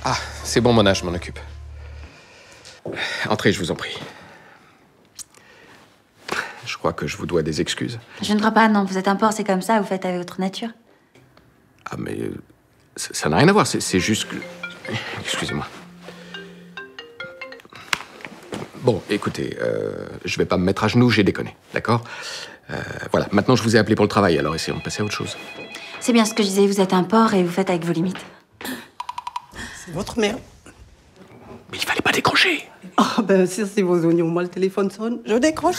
Ah, c'est bon, Mona, je m'en occupe. Entrez, je vous en prie. Je crois que je vous dois des excuses. Je ne crois pas, non. Vous êtes un porc, c'est comme ça, vous faites avec votre nature. Ah, mais ça n'a rien à voir, c'est juste que... Excusez-moi. Bon, écoutez, je vais pas me mettre à genoux, j'ai déconné, d'accord? Voilà, maintenant je vous ai appelé pour le travail, alors essayons de passer à autre chose. C'est bien ce que je disais, vous êtes un porc et vous faites avec vos limites. C'est votre mère. Mais il fallait pas décrocher. Ah ben si c'est vos oignons, moi le téléphone sonne, je décroche.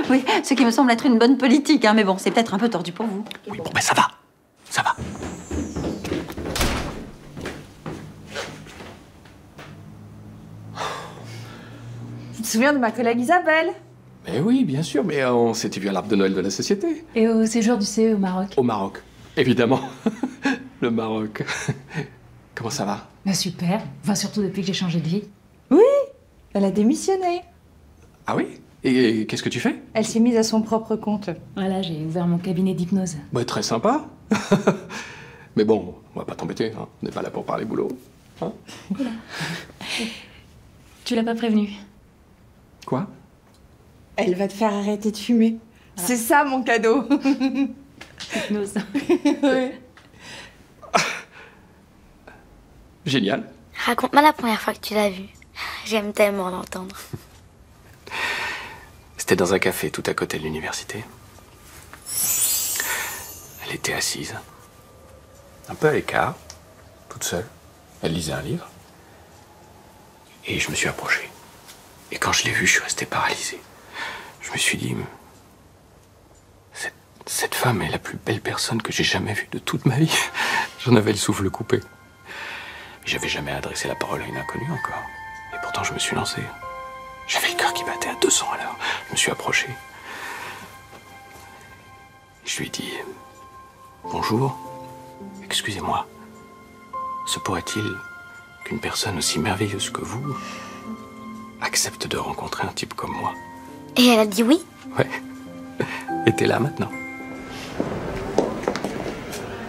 Oui, ce qui me semble être une bonne politique, hein, mais bon, c'est peut-être un peu tordu pour vous. Oui, bon, ben ça va. Ça va. Tu te souviens de ma collègue Isabelle? Mais oui, bien sûr, mais on s'était vu à l'arbre de Noël de la société. Et au séjour du CE au Maroc. Au Maroc, évidemment. Le Maroc. Comment ça va? Bah super, enfin surtout depuis que j'ai changé de vie. Oui, elle a démissionné. Ah oui? Et qu'est-ce que tu fais? Elle s'est mise à son propre compte. Voilà, j'ai ouvert mon cabinet d'hypnose. Bah, très sympa. Mais bon, on va pas t'embêter, hein. On n'est pas là pour parler boulot. Hein? Tu l'as pas prévenu? Quoi? Elle va te faire arrêter de fumer. C'est ça mon cadeau. Hypnose. Oui. Génial. Raconte-moi la première fois que tu l'as vue. J'aime tellement l'entendre. C'était dans un café tout à côté de l'université. Elle était assise, un peu à l'écart, toute seule. Elle lisait un livre. Et je me suis approché. Et quand je l'ai vue, je suis resté paralysé. Je me suis dit, cette femme est la plus belle personne que j'ai jamais vue de toute ma vie. J'en avais le souffle coupé. J'avais jamais adressé la parole à une inconnue encore. Et pourtant, je me suis lancé. J'avais le cœur qui battait à 200 à l'heure. Je me suis approché. Je lui ai dit, bonjour, excusez-moi. Se pourrait-il qu'une personne aussi merveilleuse que vous accepte de rencontrer un type comme moi? Et elle a dit oui? Ouais. Et t'es là maintenant.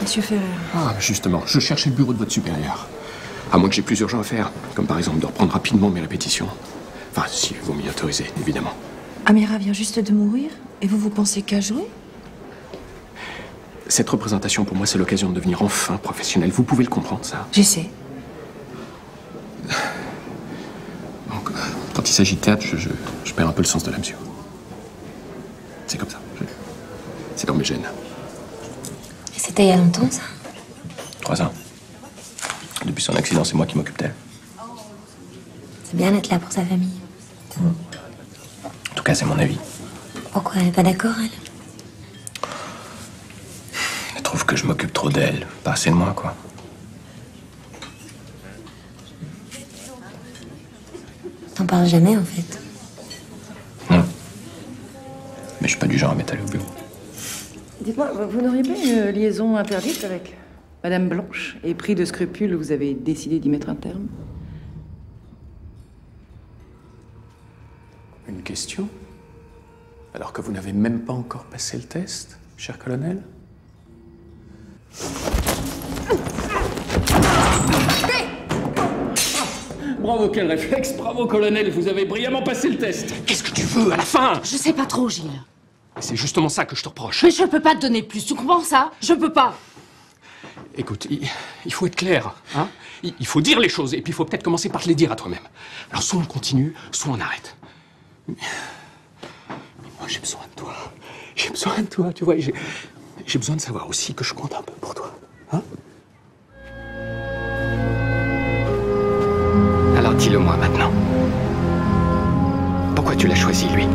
Monsieur Ferrer. Ah, justement, je cherchais le bureau de votre supérieur. À moins que j'ai plus urgent à faire, comme par exemple de reprendre rapidement mes répétitions. Enfin, si vous m'y autorisez, évidemment. Amira vient juste de mourir et vous pensez qu'à jouer? Cette représentation, pour moi, c'est l'occasion de devenir enfin professionnel. Vous pouvez le comprendre, ça? J'essaie. Donc, quand il s'agit de théâtre, je perds un peu le sens de la mesure. C'est comme ça. C'est dans mes gènes. Et c'était il y a longtemps, ça? 3 ans. Depuis son accident, c'est moi qui m'occupe d'elle. C'est bien d'être là pour sa famille. En tout cas, c'est mon avis. Pourquoi elle est pas d'accord, elle? Elle trouve que je m'occupe trop d'elle. Pas assez de moi, quoi. T'en parles jamais, en fait. Non. Mais je suis pas du genre à m'étaler au bureau. Dites-moi, vous n'auriez pas une liaison interdite avec Madame Blanche? Et pris de scrupules, vous avez décidé d'y mettre un terme? Une question? Alors que vous n'avez même pas encore passé le test, cher colonel? Bravo, quel réflexe! Bravo, colonel, vous avez brillamment passé le test! Qu'est-ce que tu veux à la fin? Je sais pas trop, Gilles. C'est justement ça que je te reproche. Mais je peux pas te donner plus, tu comprends ça? Je peux pas. Écoute, il faut être clair, hein? Il faut dire les choses, et puis il faut peut-être commencer par te les dire à toi-même. Alors soit on continue, soit on arrête. Mais moi, j'ai besoin de toi. J'ai besoin de toi, tu vois. J'ai besoin de savoir aussi que je compte un peu pour toi. Hein? Alors dis-le-moi maintenant. Pourquoi tu l'as choisi, lui?